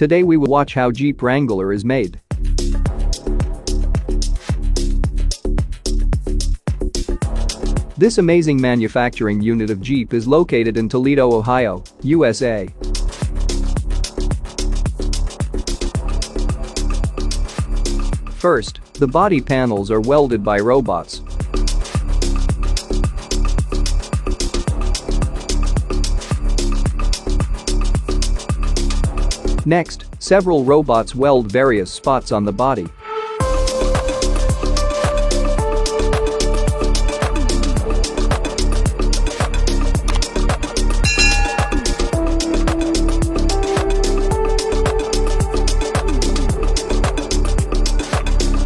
Today we will watch how Jeep Wrangler is made. This amazing manufacturing unit of Jeep is located in Toledo, Ohio, USA. First, the body panels are welded by robots. Next, several robots weld various spots on the body.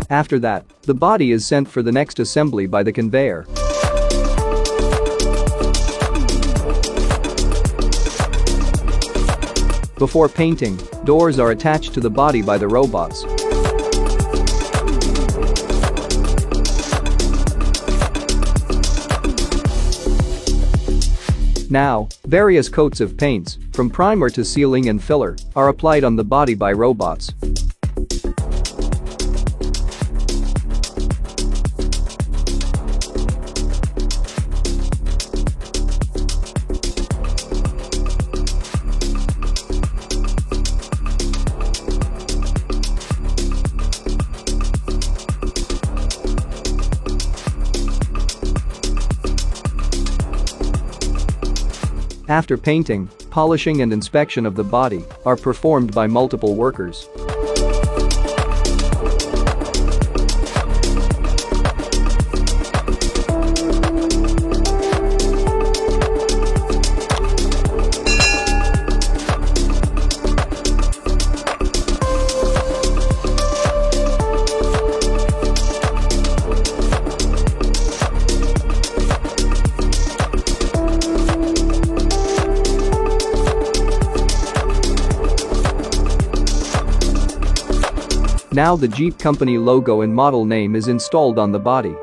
After that, the body is sent for the next assembly by the conveyor. Before painting, doors are attached to the body by the robots. Now, various coats of paints, from primer to sealing and filler, are applied on the body by robots. After painting, polishing and inspection of the body are performed by multiple workers. Now the Jeep company logo and model name is installed on the body.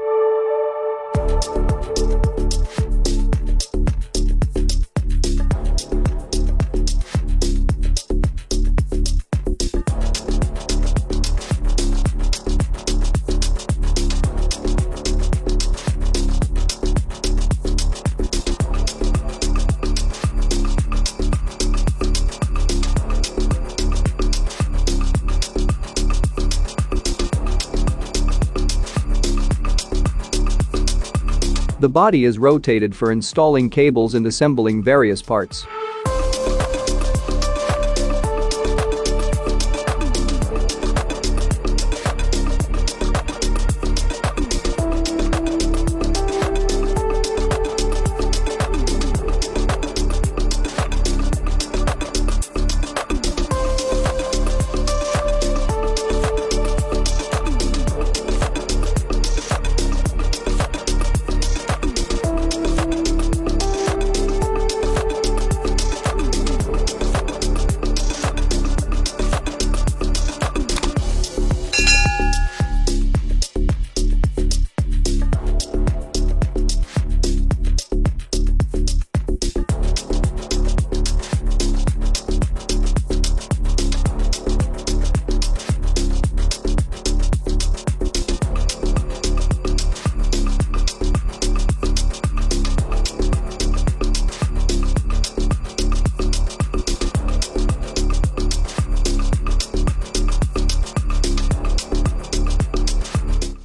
The body is rotated for installing cables and assembling various parts.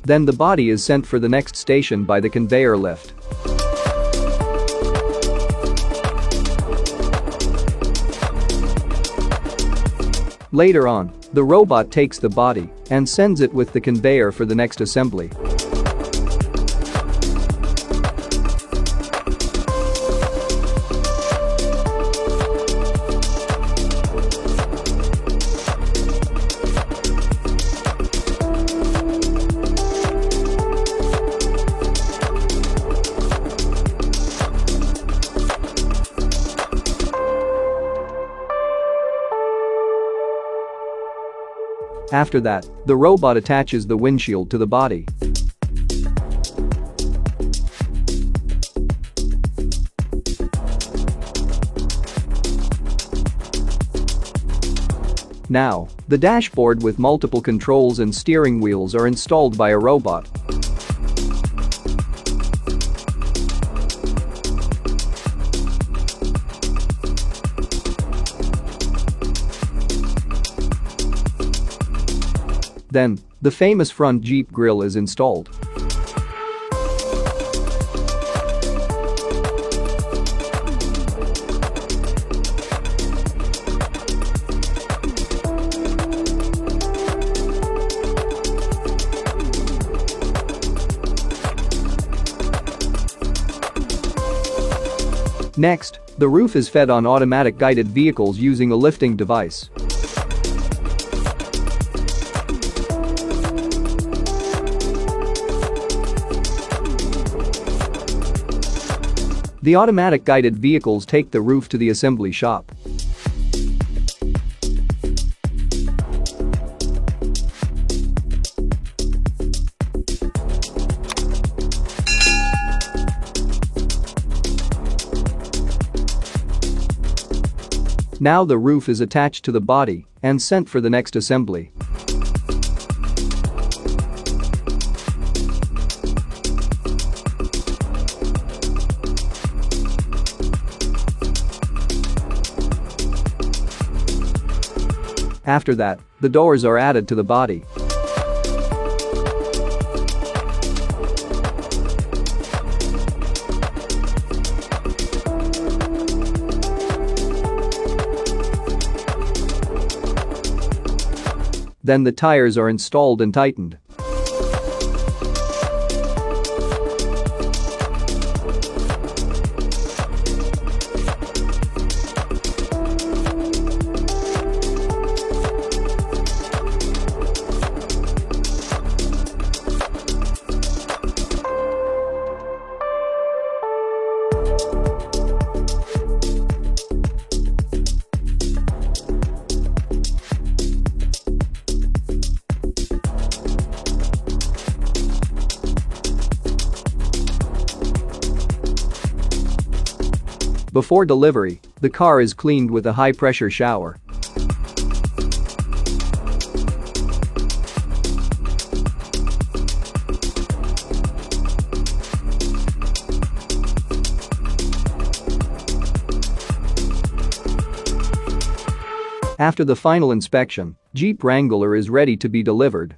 Then the body is sent for the next station by the conveyor lift. Later on, the robot takes the body and sends it with the conveyor for the next assembly. After that, the robot attaches the windshield to the body. Now, the dashboard with multiple controls and steering wheels are installed by a robot. Then, the famous front Jeep grille is installed. Next, the roof is fed on automatic guided vehicles using a lifting device. The automatic guided vehicles take the roof to the assembly shop. Now the roof is attached to the body and sent for the next assembly. After that, the doors are added to the body. Then the tires are installed and tightened. Before delivery, the car is cleaned with a high-pressure shower. After the final inspection, Jeep Wrangler is ready to be delivered.